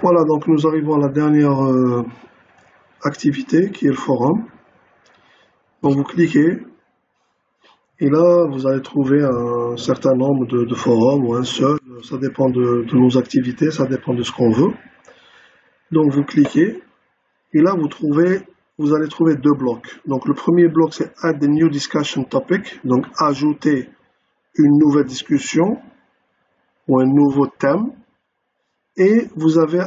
Voilà, donc nous arrivons à la dernière activité qui est le forum. Donc vous cliquez et là vous allez trouver un certain nombre de forums ou un seul. Ça dépend de nos activités, ça dépend de ce qu'on veut. Donc vous cliquez et là vous allez trouver deux blocs. Donc le premier bloc c'est Add a new discussion topic, donc ajouter une nouvelle discussion ou un nouveau thème. Et vous allez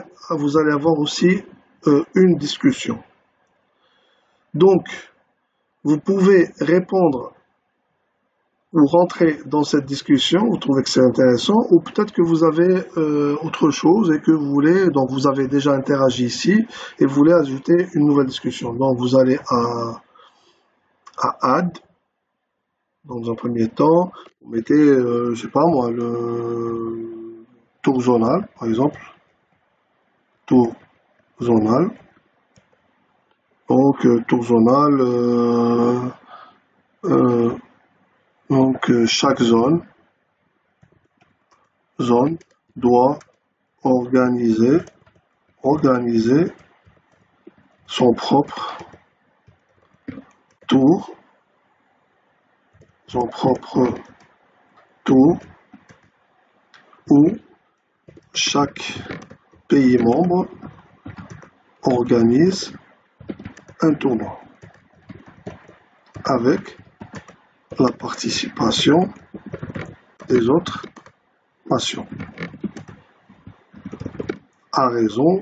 avoir aussi une discussion. Donc, vous pouvez répondre ou rentrer dans cette discussion, vous trouvez que c'est intéressant, ou peut-être que vous avez autre chose et que vous voulez, donc vous avez déjà interagi ici et vous voulez ajouter une nouvelle discussion. Donc, vous allez à Add, dans un premier temps, vous mettez, je sais pas moi, le tour zonal, par exemple, tour zonal. Donc, tour zonal, chaque zone doit organiser son propre tour, où chaque pays membre organise un tournoi avec la participation des autres nations à raison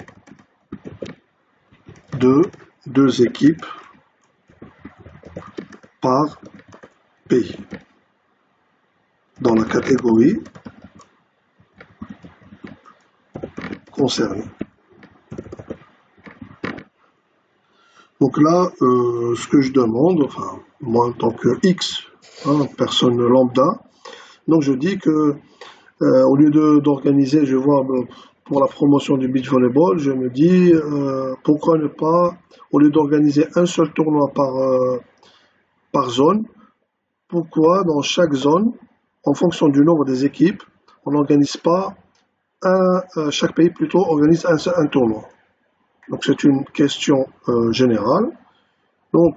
de 2 équipes par pays dans la catégorie concernée. Donc là, ce que je demande, enfin moi en tant que X, personne lambda, donc je dis que au lieu d'organiser, je vois pour la promotion du beach volleyball, je me dis pourquoi ne pas, au lieu d'organiser un seul tournoi par zone, pourquoi dans chaque zone, en fonction du nombre des équipes, on n'organise pas chaque pays plutôt organise un tournoi. Donc c'est une question générale. Donc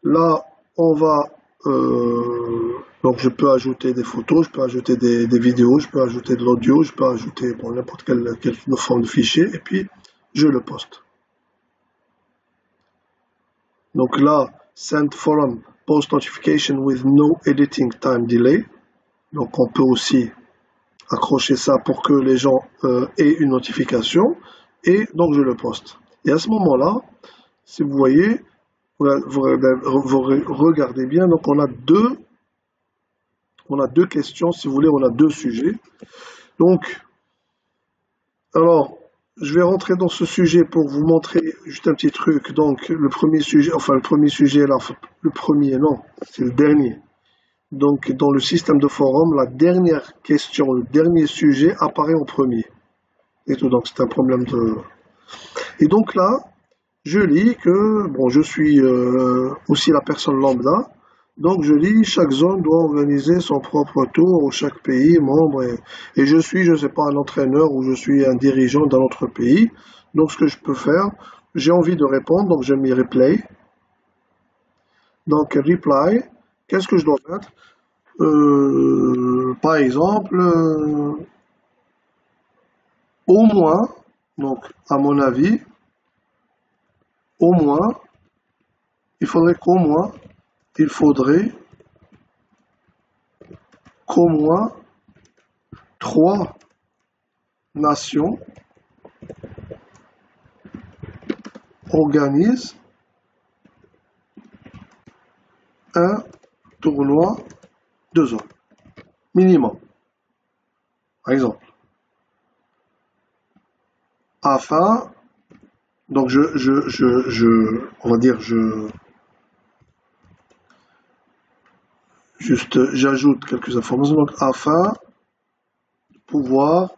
là, on va donc je peux ajouter des photos, je peux ajouter des vidéos, je peux ajouter de l'audio, je peux ajouter n'importe quelle forme de fichier et puis je le poste. Donc là, send forum post notification with no editing time delay. Donc on peut aussi accrocher ça pour que les gens aient une notification et donc je le poste. Et à ce moment-là, si vous voyez, vous regardez bien, donc on a deux questions, si vous voulez, on a 2 sujets. Donc, alors, je vais rentrer dans ce sujet pour vous montrer juste un petit truc. Donc, le premier sujet là, non, c'est le dernier. Donc, dans le système de forum, la dernière question, le dernier sujet apparaît en premier. Et tout, donc c'est un problème de... Et donc là, je lis que, bon, je suis aussi la personne lambda, donc je lis chaque zone doit organiser son propre tour, ou chaque pays membre, et je suis, je sais pas, un entraîneur ou je suis un dirigeant d'un autre pays. Donc ce que je peux faire, j'ai envie de répondre, donc je mets replay. Donc reply, qu'est-ce que je dois mettre? Par exemple, au moins, donc à mon avis, au moins, il faudrait qu'au moins 3 nations organisent un tournoi de zone minimum, par exemple, afin, donc on va dire, j'ajoute quelques informations, donc afin de pouvoir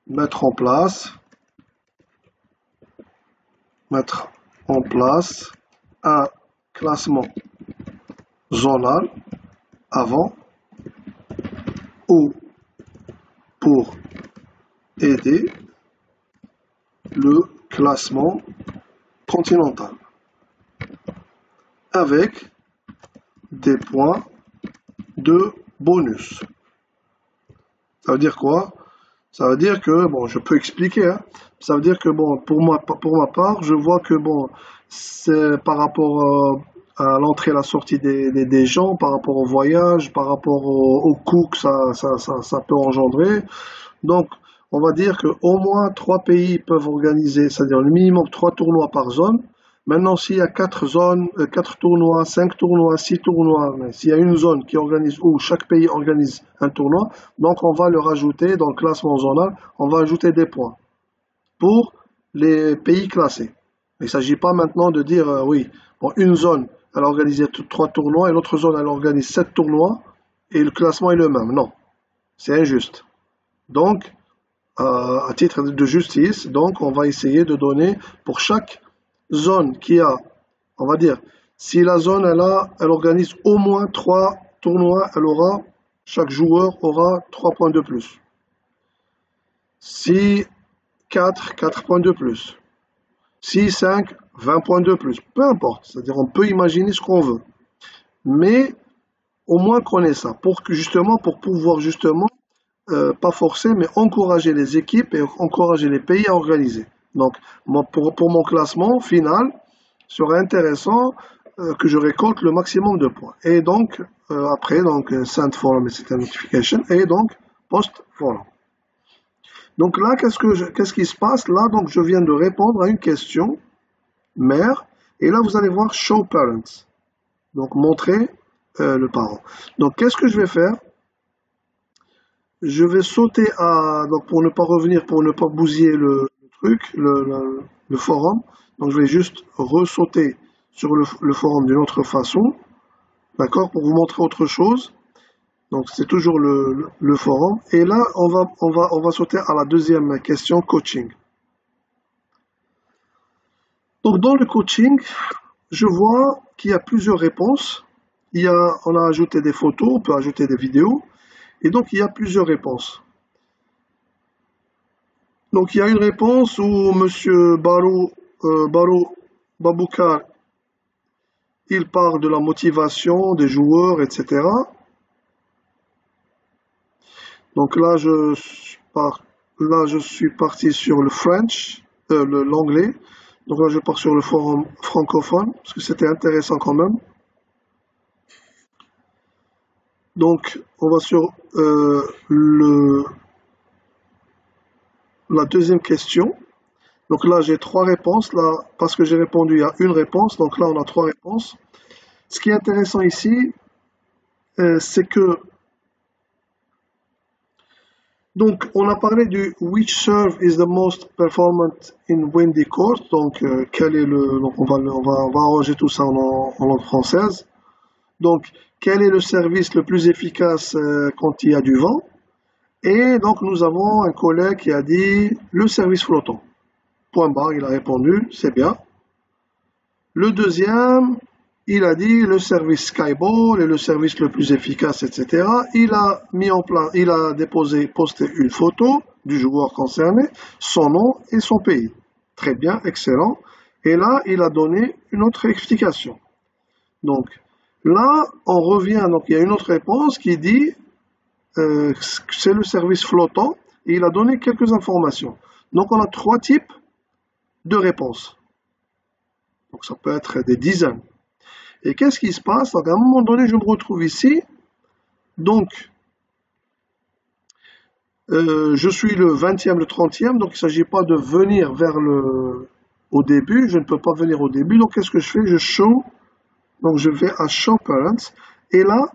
mettre en place un classement zonal avant ou pour aider le classement continental avec des points de bonus. Ça veut dire quoi? Ça veut dire que, bon, je peux expliquer, hein. Ça veut dire que, bon, pour ma part, je vois que, bon, c'est par rapport à l'entrée et la sortie des gens, par rapport au voyage, par rapport au coût que ça peut engendrer. Donc, on va dire que au moins 3 pays peuvent organiser, c'est-à-dire le minimum 3 tournois par zone. Maintenant, s'il y a 4 zones, 4 tournois, 5 tournois, 6 tournois, s'il y a une zone qui organise, où chaque pays organise un tournoi, donc on va le rajouter dans le classement zonal, on va ajouter des points pour les pays classés. Il ne s'agit pas maintenant de dire, oui, bon, une zone, elle a organisé 3 tournois et l'autre zone, elle organise 7 tournois et le classement est le même. Non, c'est injuste. Donc, à titre de justice, donc on va essayer de donner pour chaque zone qui a, on va dire, si la zone elle organise au moins 3 tournois, chaque joueur aura 3 points de plus. Si 4 points de plus. Si 5, 20 points de plus. Peu importe, c'est-à-dire on peut imaginer ce qu'on veut. Mais au moins qu'on ait ça, pour pouvoir justement pas forcer, mais encourager les équipes et encourager les pays à organiser. Donc, pour mon classement final, serait intéressant que je récolte le maximum de points. Et donc, après, donc, send forum, etc. notification, et donc, post forum. Donc là, qu'est-ce qui se passe? Là, donc, je viens de répondre à une question, mère, et là, vous allez voir show parents. Donc, montrer le parent. Donc, qu'est-ce que je vais faire? Je vais sauter donc pour ne pas revenir, pour ne pas bousiller le truc, le forum. Donc je vais juste ressauter sur le forum d'une autre façon. D'accord? Pour vous montrer autre chose. Donc c'est toujours le forum. Et là, on va sauter à la deuxième question, coaching. Donc dans le coaching, je vois qu'il y a plusieurs réponses. On a ajouté des photos, on peut ajouter des vidéos. Et donc, il y a plusieurs réponses. Donc, il y a une réponse où M. Barou Baboukar, il parle de la motivation des joueurs, etc. Donc là, je suis parti sur le French, l'anglais. Donc là, je pars sur le forum francophone, parce que c'était intéressant quand même. Donc, on va sur la deuxième question. Donc là, j'ai 3 réponses. Là, parce que j'ai répondu, il y a une réponse. Donc là, on a 3 réponses. Ce qui est intéressant ici, c'est que donc on a parlé du which serve is the most performant in windy court. Donc quel est donc on va arranger tout ça en langue française. Donc quel est le service le plus efficace quand il y a du vent? Et donc nous avons un collègue qui a dit le service flottant. Point barre, il a répondu, c'est bien. Le deuxième, il a dit le service Skyball est le service le plus efficace, etc. Il a posté une photo du joueur concerné, son nom et son pays. Très bien, excellent. Et là, il a donné une autre explication. Donc, là, on revient, donc il y a une autre réponse qui dit c'est le service flottant et il a donné quelques informations. Donc, on a 3 types de réponses. Donc, ça peut être des dizaines. Et qu'est-ce qui se passe? Donc, à un moment donné, je me retrouve ici. Donc, je suis le 20e, le 30e. Donc, il ne s'agit pas de venir au début. Je ne peux pas venir au début. Donc, qu'est-ce que je fais? Je show. Donc, je vais à show parents. Et là,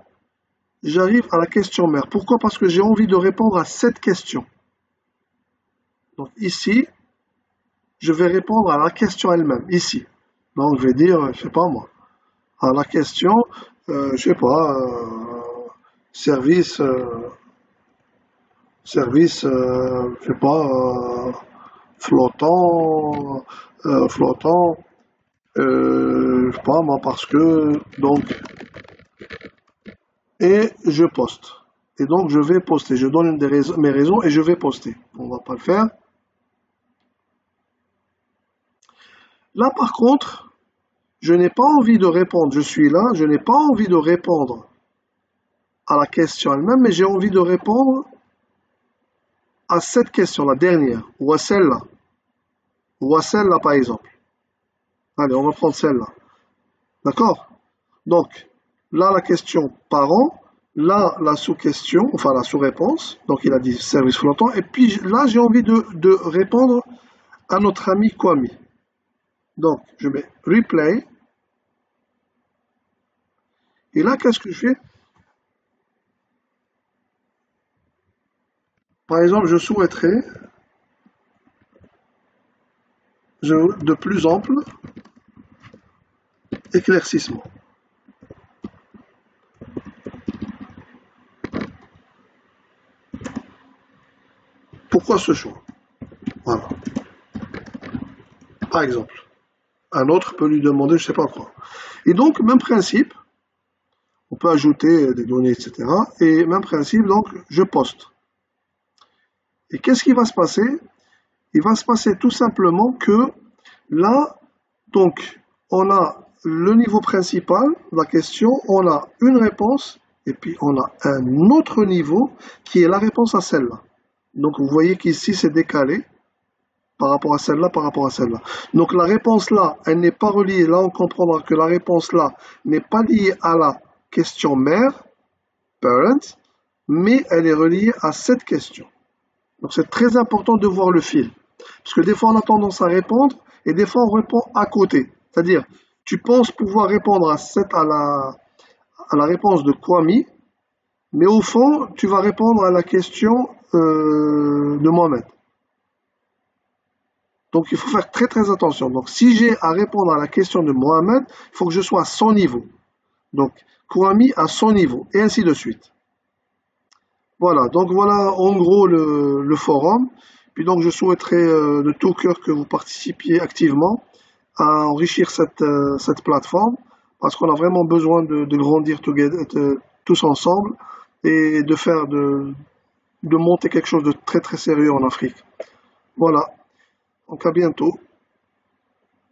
j'arrive à la question mère. Pourquoi? Parce que j'ai envie de répondre à cette question. Donc, ici, je vais répondre à la question elle-même. Ici. Donc, je vais dire, je sais pas moi. À la question, je sais pas, service, je sais pas, flottant, je sais pas moi, parce que, donc, et je poste. Et donc, je vais poster. Je donne mes raisons et je vais poster. On va pas le faire. Là, par contre, je n'ai pas envie de répondre. Je suis là, je n'ai pas envie de répondre à la question elle-même, mais j'ai envie de répondre à cette question, la dernière, ou à celle-là, par exemple. Allez, on va prendre celle-là. D'accord? Donc, là, la question parent, là, la sous-question, enfin la sous-réponse, donc il a dit service flottant, et puis là, j'ai envie de répondre à notre ami Kwame. Donc, je mets replay, et là, qu'est-ce que je fais? Par exemple, je souhaiterais de plus ample éclaircissement. Pourquoi ce choix? Voilà. Par exemple, un autre peut lui demander je ne sais pas quoi. Et donc, même principe, on peut ajouter des données, etc. Et même principe, donc, je poste. Et qu'est-ce qui va se passer? Il va se passer tout simplement que là, donc, on a le niveau principal de la question, on a une réponse, et puis on a un autre niveau qui est la réponse à celle-là. Donc, vous voyez qu'ici, c'est décalé par rapport à celle-là, par rapport à celle-là. Donc, la réponse là, elle n'est pas reliée. Là, on comprendra que la réponse là n'est pas liée à la question mère, parent, mais elle est reliée à cette question. Donc, c'est très important de voir le fil. Parce que des fois, on a tendance à répondre et des fois, on répond à côté. C'est-à-dire, tu penses pouvoir répondre à la réponse de Kwame, mais au fond, tu vas répondre à la question de Mohamed. Donc, il faut faire très très attention. Donc, si j'ai à répondre à la question de Mohamed, il faut que je sois à son niveau. Donc, Kwame à son niveau, et ainsi de suite. Voilà, donc voilà en gros le forum. Puis donc, je souhaiterais de tout cœur que vous participiez activement à enrichir cette plateforme, parce qu'on a vraiment besoin de grandir tous ensemble et de monter quelque chose de très très sérieux en Afrique. Voilà, donc à bientôt.